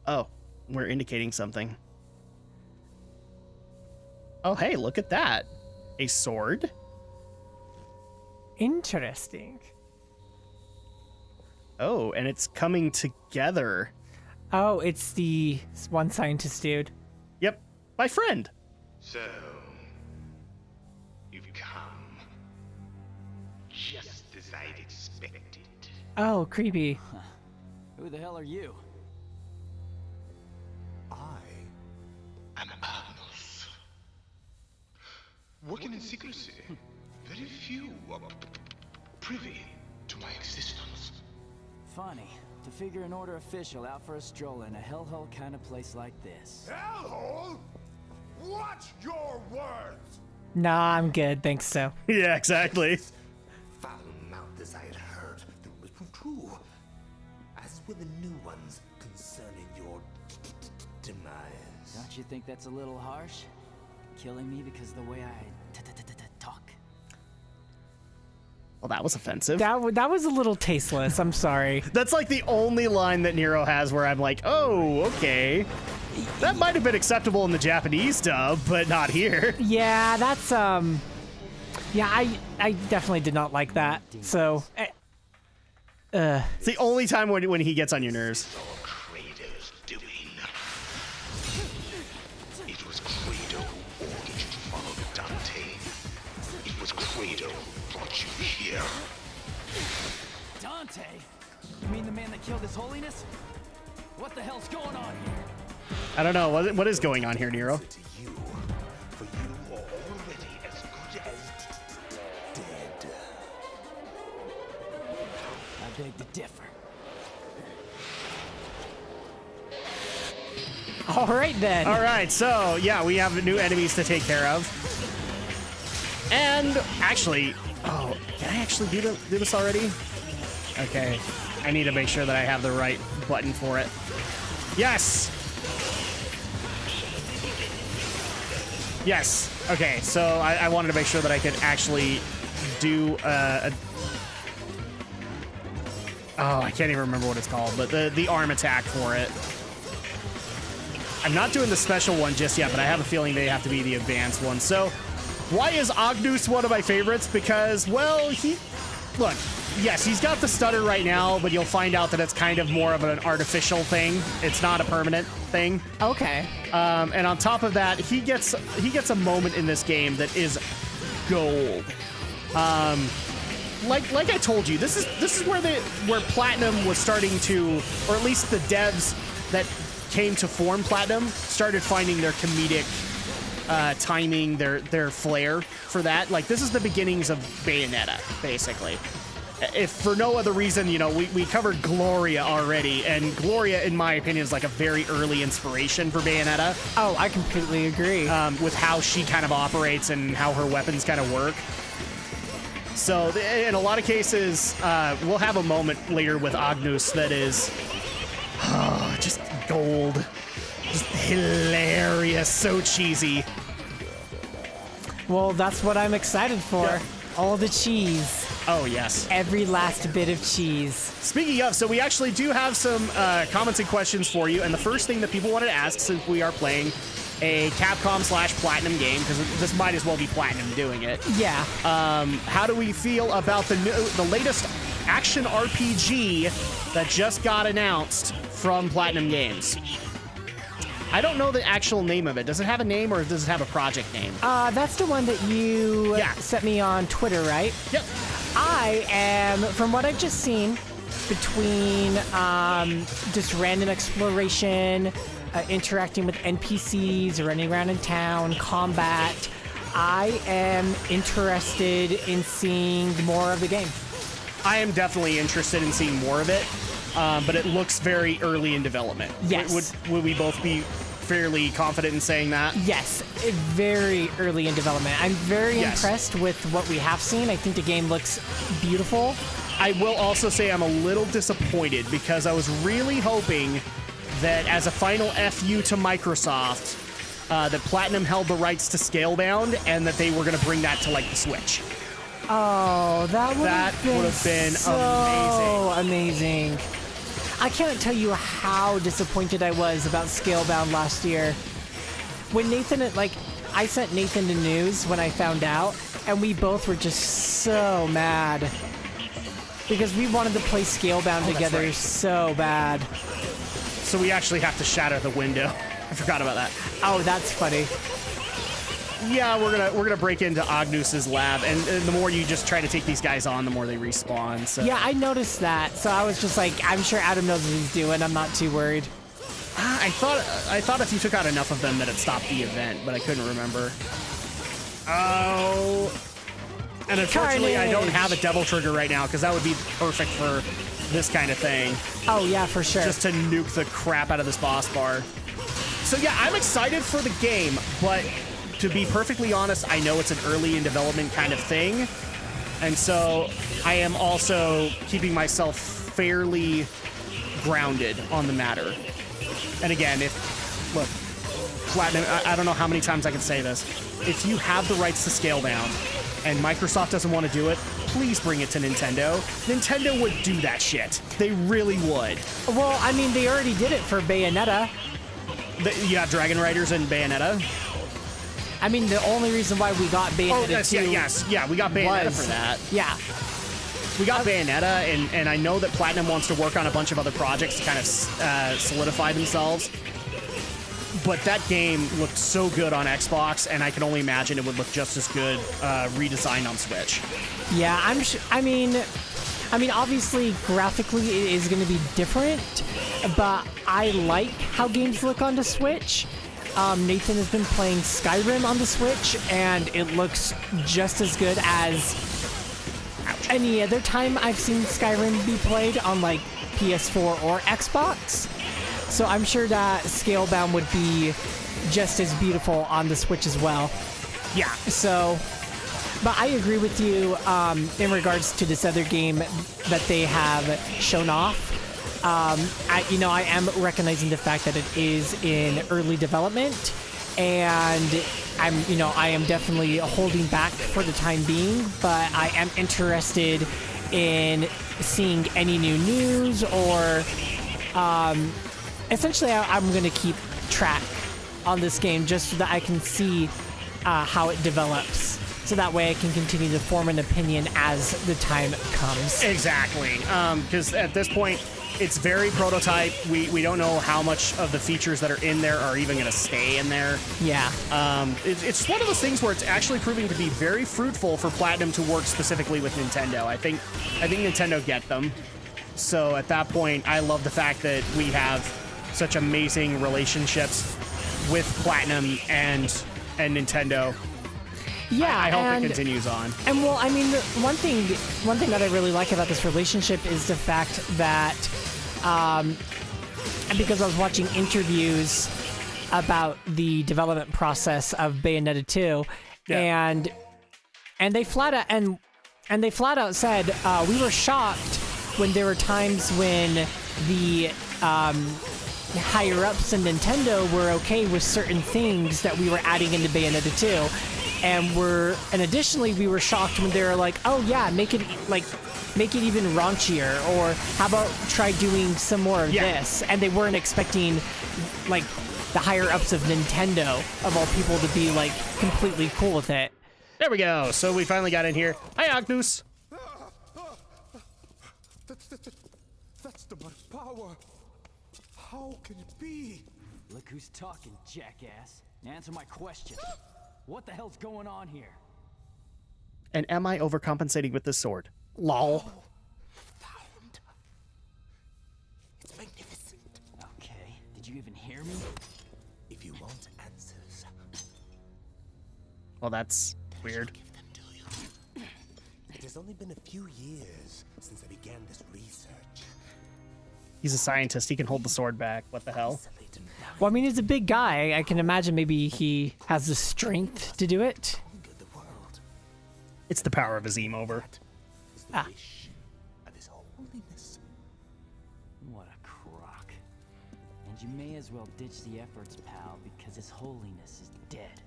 Oh, we're indicating something. Oh, hey, look at that. A sword? Interesting. Oh, and it's coming together. Oh, it's the one scientist dude. Yep, my friend. So, you've come. Just as I'd expected. Oh, creepy. Who the hell are you? I'm Agnes. Working in secrecy. Very few are privy to my existence. Funny. To figure an order official out for a stroll in a hellhole kind of place like this. Hellhole? Watch your words! Nah, I'm good. Thanks, so. Yeah, exactly. Foul mouth as I had heard, the rumors proved true. As were the new ones concerning your demise. Don't you think that's a little harsh? Killing me because of the way I talk? Well, that was offensive. That was a little tasteless. I'm sorry. That's like the only line that Nero has where I'm like, oh, okay. That might have been acceptable in the Japanese dub, but not here. Yeah, that's yeah, I definitely did not like that. So It's the only time when he gets on your nerves. Kratos doing. It was Kratos who ordered you to follow Dante. It was Kratos who brought you here. Dante? You mean the man that killed His Holiness? What the hell's going on here? I don't know. What is going on here, Nero? To you, for you are already as good as dead. I beg to differ. all right then. All right, so yeah, we have new enemies to take care of. And actually, oh, can I actually do this already? Okay, I need to make sure that I have the right button for it. Yes! Yes. Okay, so I wanted to make sure that I could actually do oh, I can't even remember what it's called, but the arm attack for it. I'm not doing the special one just yet, but I have a feeling they have to be the advanced one. So why is Agnes one of my favorites? Because, well, look, yes, he's got the stutter right now, but you'll find out that it's kind of more of an artificial thing. It's not a permanent thing. Okay. And on top of that, he gets a moment in this game that is gold. Like I told you, this is where Platinum was starting to, or at least the devs that came to form Platinum started finding their comedic timing, their flair for that. Like, this is the beginnings of Bayonetta, basically. If for no other reason, you know, we covered Gloria already, and Gloria, in my opinion, is like a very early inspiration for Bayonetta. Oh, I completely agree. With how she kind of operates and how her weapons kind of work. So, in a lot of cases, we'll have a moment later with Agnes that is just gold. Just hilarious, so cheesy. Well, that's what I'm excited for. Yeah. All the cheese. Oh, yes. Every last bit of cheese. Speaking of, so we actually do have some comments and questions for you, and the first thing that people wanted to ask, since we are playing a Capcom/Platinum game, because this might as well be Platinum doing it. Yeah. How do we feel about the latest action RPG that just got announced from Platinum Games? I don't know the actual name of it. Does it have a name, or does it have a project name? That's the one that you sent me on Twitter, right? Yep. I am, from what I've just seen, between just random exploration, interacting with NPCs, running around in town, combat, I am interested in seeing more of the game. I am definitely interested in seeing more of it, but it looks very early in development. Yes. Would we both be fairly confident in saying that? Yes, very early in development. I'm very impressed with what we have seen. I think the game looks beautiful. I will also say I'm a little disappointed because I was really hoping that as a final FU to Microsoft, that Platinum held the rights to Scalebound and that they were going to bring that to, like, the Switch. Oh, that would have been so amazing. I can't tell you how disappointed I was about Scalebound last year. When Nathan, I sent Nathan the news when I found out, and we both were just so mad. Because we wanted to play Scalebound together so bad. So we actually have to shatter the window. I forgot about that. Oh, that's funny. Yeah, we're gonna break into Agnus's lab, and the more you just try to take these guys on, the more they respawn. So. Yeah, I noticed that. So I was just like, I'm sure Adam knows what he's doing. I'm not too worried. I thought if you took out enough of them that it stopped the event, but I couldn't remember. Oh. And unfortunately, I don't have a double trigger right now, because that would be perfect for this kind of thing. Oh, yeah, for sure. Just to nuke the crap out of this boss bar. So yeah, I'm excited for the game, but to be perfectly honest, I know it's an early in development kind of thing. And so I am also keeping myself fairly grounded on the matter. And again, look, Platinum, I don't know how many times I can say this. If you have the rights to Scalebound and Microsoft doesn't want to do it, please bring it to Nintendo. Nintendo would do that shit. They really would. Well, I mean, they already did it for Bayonetta. You have Dragon Riders and Bayonetta? I mean, the only reason why we got Bayonetta 2 we got Bayonetta for that. Yeah. We got Bayonetta, and I know that Platinum wants to work on a bunch of other projects to kind of solidify themselves. But that game looked so good on Xbox, and I can only imagine it would look just as good redesigned on Switch. Yeah, I mean, obviously, graphically, it is going to be different, but I like how games look on the Switch. Nathan has been playing Skyrim on the Switch, and it looks just as good as any other time I've seen Skyrim be played on, like, PS4 or Xbox. So I'm sure that Scalebound would be just as beautiful on the Switch as well. Yeah. So, but I agree with you in regards to this other game that they have shown off. I am recognizing the fact that it is in early development, and I am definitely holding back for the time being, but I am interested in seeing any new news or, essentially I'm going to keep track on this game just so that I can see how it develops. So that way I can continue to form an opinion as the time comes. Exactly. Because at this point, it's very prototype. We don't know how much of the features that are in there are even going to stay in there. Yeah. It's one of those things where it's actually proving to be very fruitful for Platinum to work specifically with Nintendo. I think Nintendo get them. So at that point, I love the fact that we have such amazing relationships with Platinum and Nintendo. Yeah, I hope it continues on. And well, I mean, one thing that I really like about this relationship is the fact that, because I was watching interviews about the development process of Bayonetta 2, yeah. and they flat out said we were shocked when there were times when the higher ups in Nintendo were okay with certain things that we were adding into Bayonetta 2. And additionally, we were shocked when they were like, "Oh yeah, make it even raunchier," or "How about try doing some more of this?" And they weren't expecting, like, the higher ups of Nintendo, of all people, to be like completely cool with it. There we go. So we finally got in here. Hi, Agnes. That's the much power. How can it be? Look who's talking, jackass. Answer my question. What the hell's going on here? And am I overcompensating with this sword? Lol. Found. It's magnificent. Okay, did you even hear me? If you want answers, Well, that's weird. give them to you. It has only been a few years since I began this research. He's a scientist. He can hold the sword back. What the hell? Well, I mean, he's a big guy. I can imagine maybe he has the strength to do it. The world It's the power of his emo-over. is the wish of His Holiness. What a crock. And you may as well ditch the efforts, pal, because His Holiness is dead.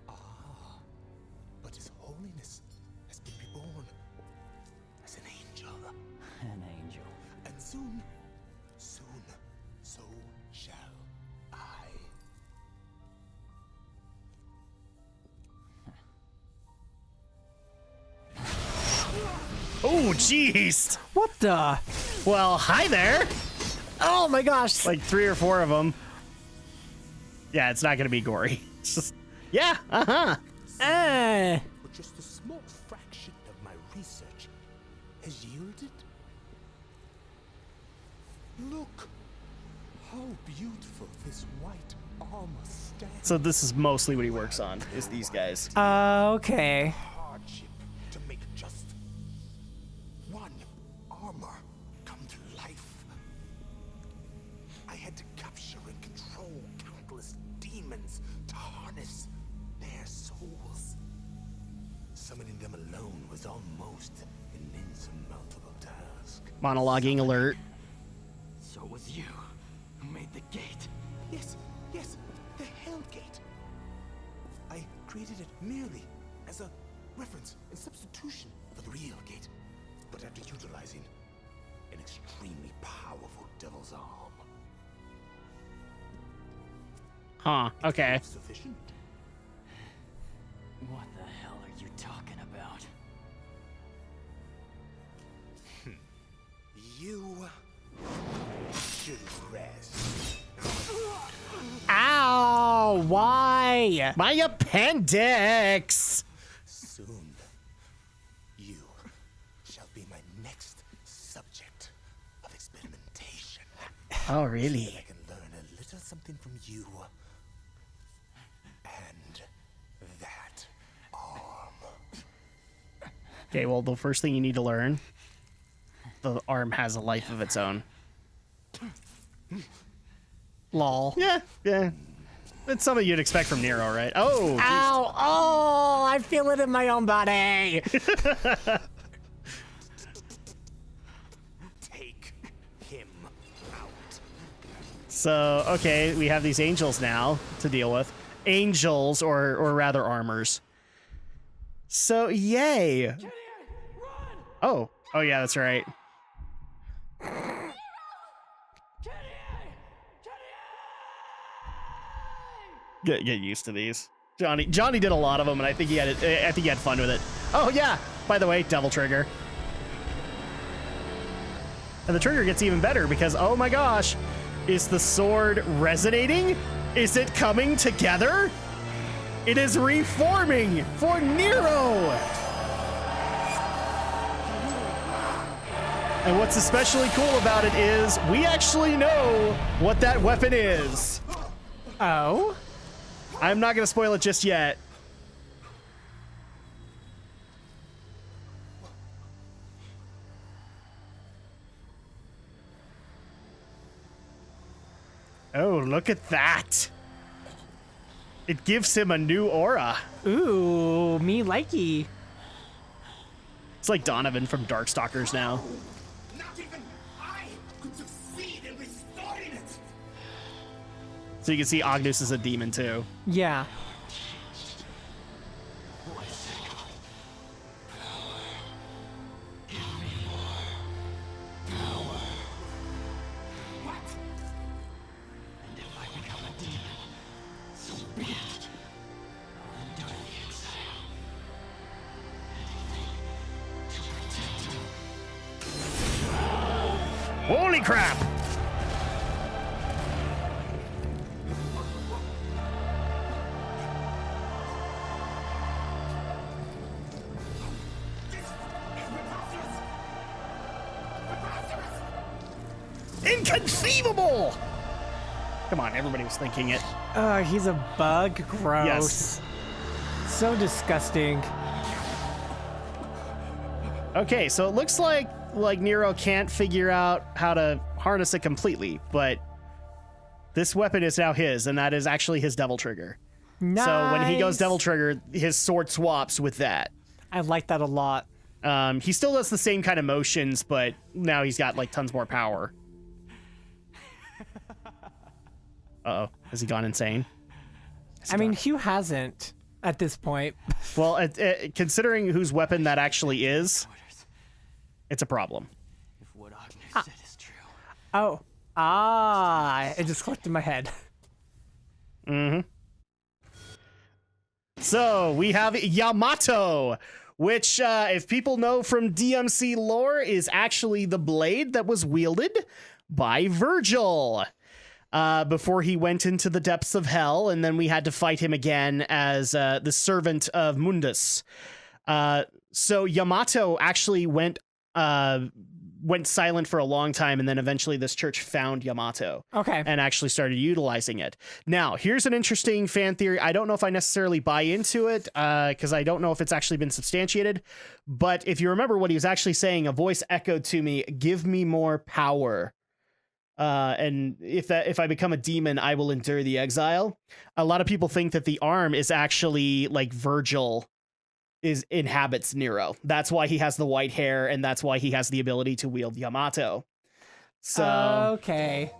But His Holiness has been reborn as an angel. An angel. And soon, Oh, jeez. What the? Well, hi there. Oh my gosh. Like 3 or 4 of them. Yeah, it's not gonna be gory. It's just, yeah, Eh. But just a small fraction of my research has yielded. Look how beautiful this white armor stands. So this is mostly what he works on, is these guys. Okay. Hardship to make just one armor come to life. I had to capture and control countless demons to harness their souls. Summoning them alone was almost an insurmountable task. Monologuing alert. So it was you who made the gate. Yes, the Hellgate. I created it merely as a reference and substitution for the real gate. But after utilizing an extremely powerful devil's arm. Huh, okay. Sufficient? What the hell are you talking about? You should rest. Ow! Why? My appendix! Soon, you shall be my next subject of experimentation. Oh, really? I can learn a little something from you. And that arm. Okay, well, the first thing you need to learn, the arm has a life of its own. Lol. Yeah. It's something you'd expect from Nero, right? Oh, geez. Ow! Oh, I feel it in my own body. Take him out. So, okay, we have these angels now to deal with. Angels, or rather armors. So, yay! Oh yeah, that's right. Get used to these. Johnny did a lot of them, and I think he had fun with it. Oh yeah, by the way, Devil Trigger. And the trigger gets even better because, oh my gosh, is the sword resonating? Is it coming together? It is reforming for Nero! And what's especially cool about it is we actually know what that weapon is. Oh? I'm not going to spoil it just yet. Oh, look at that. It gives him a new aura. Ooh, me likey. It's like Donovan from Darkstalkers now. Not even I could succeed in restoring it. So you can see Agnes is a demon too. Yeah. And if I become a demon, so be it. I'll endure the exile. Anything to protect him. Holy crap! Inconceivable! Come on, everybody was thinking it. He's a bug. Gross. Yes. So disgusting. Okay, so it looks like Nero can't figure out how to harness it completely, but this weapon is now his, and that is actually his Devil Trigger. Nice. So when he goes Devil Trigger, his sword swaps with that. I like that a lot. He still does the same kind of motions, but now he's got like tons more power. Uh-oh, has he gone insane? I mean, Hugh hasn't at this point. Well, considering whose weapon that actually is, it's a problem. If what Agnes said is true. Oh. Ah, it just clicked in my head. Mm-hmm. So we have Yamato which, if people know from DMC lore, is actually the blade that was wielded by Virgil before he went into the depths of hell, and then we had to fight him again as the servant of Mundus. So Yamato actually went silent for a long time, and then eventually this church found Yamato. Okay. And actually started utilizing it. Now, here's an interesting fan theory. I don't know if I necessarily buy into it, because I don't know if it's actually been substantiated. But if you remember what he was actually saying, a voice echoed to me, "Give me more power. And if I become a demon, I will endure the exile." A lot of people think that the arm is actually like Virgil inhabits Nero. That's why he has the white hair, and that's why he has the ability to wield Yamato. So okay.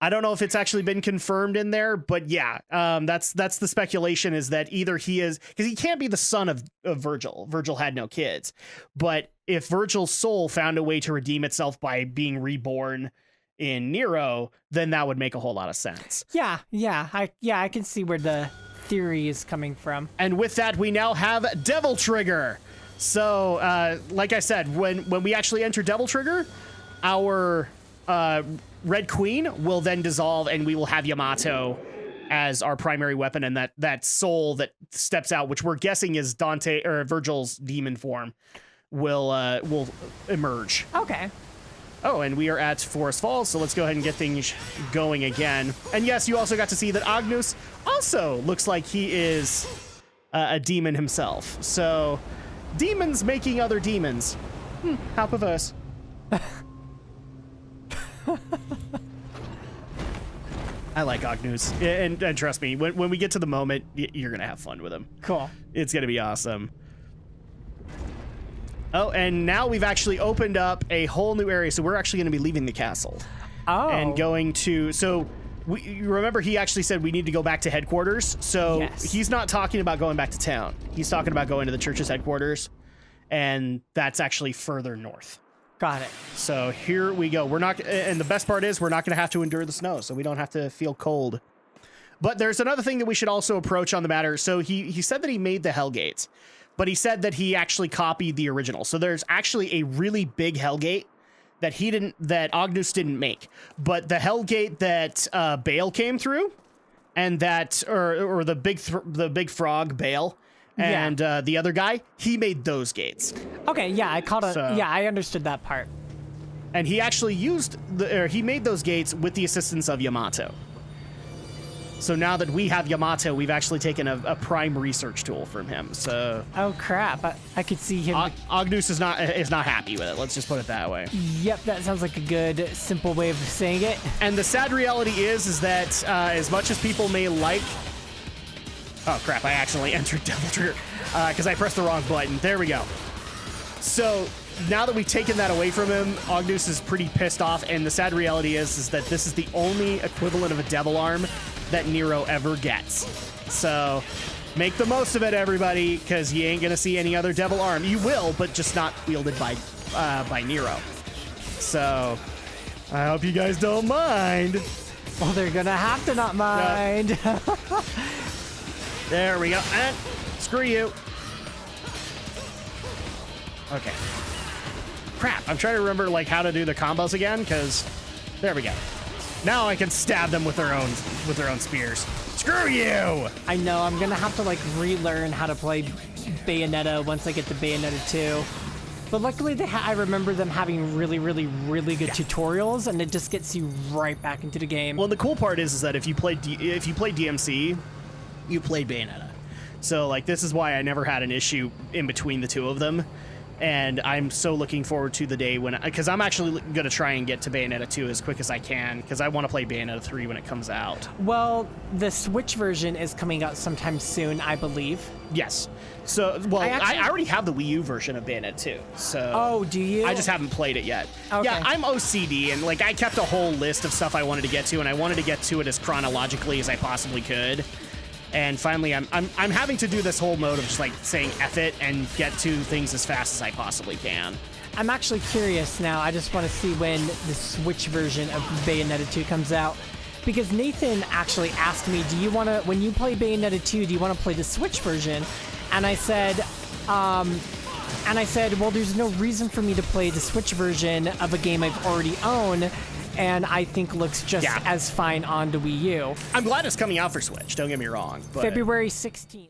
I don't know if it's actually been confirmed in there, but yeah, that's the speculation, is that either he is, because he can't be the son of Virgil. Virgil had no kids. But if Virgil's soul found a way to redeem itself by being reborn in Nero, then that would make a whole lot of sense. Yeah, I can see where the theory is coming from. And with that, we now have Devil Trigger. So, like I said, when we actually enter Devil Trigger, our Red Queen will then dissolve, and we will have Yamato as our primary weapon, and that soul that steps out, which we're guessing is Dante or Virgil's demon form, will emerge. Okay. Oh, and we are at Forest Falls, so let's go ahead and get things going again. And yes, you also got to see that Agnes also looks like he is a demon himself. So, demons making other demons. How perverse. I like Agnes, and trust me, when we get to the moment, you're going to have fun with him. Cool. It's going to be awesome. Oh, and now we've actually opened up a whole new area, so we're actually going to be leaving the castle. Oh. And going to... So, you remember he actually said we need to go back to headquarters? So, yes. He's not talking about going back to town. He's talking about going to the church's headquarters, and that's actually further north. Got it. So, here we go. We're not... And the best part is we're not going to have to endure the snow, so we don't have to feel cold. But there's another thing that we should also approach on the matter. So, he said that he made the Hellgates. But he said that he actually copied the original. So there's actually a really big Hellgate that Agnes didn't make. But the Hellgate that Bale came through, and that or the big frog Bale and the other guy, he made those gates. Okay, yeah, I understood that part. And he actually he made those gates with the assistance of Yamato. So now that we have Yamato, we've actually taken a prime research tool from him. So oh crap, I could see him. Agnes is not happy with it. Let's just put it that way. Yep, that sounds like a good simple way of saying it. And the sad reality is that as much as people may like, oh crap, I accidentally entered Devil Trigger because I pressed the wrong button. There we go. So now that we've taken that away from him, Agnes is pretty pissed off. And the sad reality is that this is the only equivalent of a devil arm that Nero ever gets. So make the most of it, everybody, because you ain't gonna see any other devil arm. You will, but just not wielded by Nero. So I hope you guys don't mind. Well, they're gonna have to not mind. There we go. And screw you. Okay. Crap, I'm trying to remember like how to do the combos again, because there we go. Now I can stab them with their own spears. Screw you! I know, I'm gonna have to like relearn how to play Bayonetta once I get to Bayonetta 2. But luckily I remember them having really, really, really good tutorials, and it just gets you right back into the game. Well, the cool part is that if you play DMC, you played Bayonetta. So like this is why I never had an issue in between the two of them. And I'm so looking forward to the day because I'm actually going to try and get to Bayonetta 2 as quick as I can, because I want to play Bayonetta 3 when it comes out. Well, the Switch version is coming out sometime soon, I believe. Yes. So, well, I already have the Wii U version of Bayonetta 2. So. Oh, do you? I just haven't played it yet. Okay. Yeah, I'm OCD, and like I kept a whole list of stuff I wanted to get to, and I wanted to get to it as chronologically as I possibly could. And finally, I'm having to do this whole mode of just like saying F it and get to things as fast as I possibly can. I'm actually curious now. I just want to see when the Switch version of Bayonetta 2 comes out. Because Nathan actually asked me, when you play Bayonetta 2, do you want to play the Switch version? And I said, And I said, well, there's no reason for me to play the Switch version of a game I've already owned, and I think looks just as fine on the Wii U. I'm glad it's coming out for Switch, don't get me wrong. But February 16th.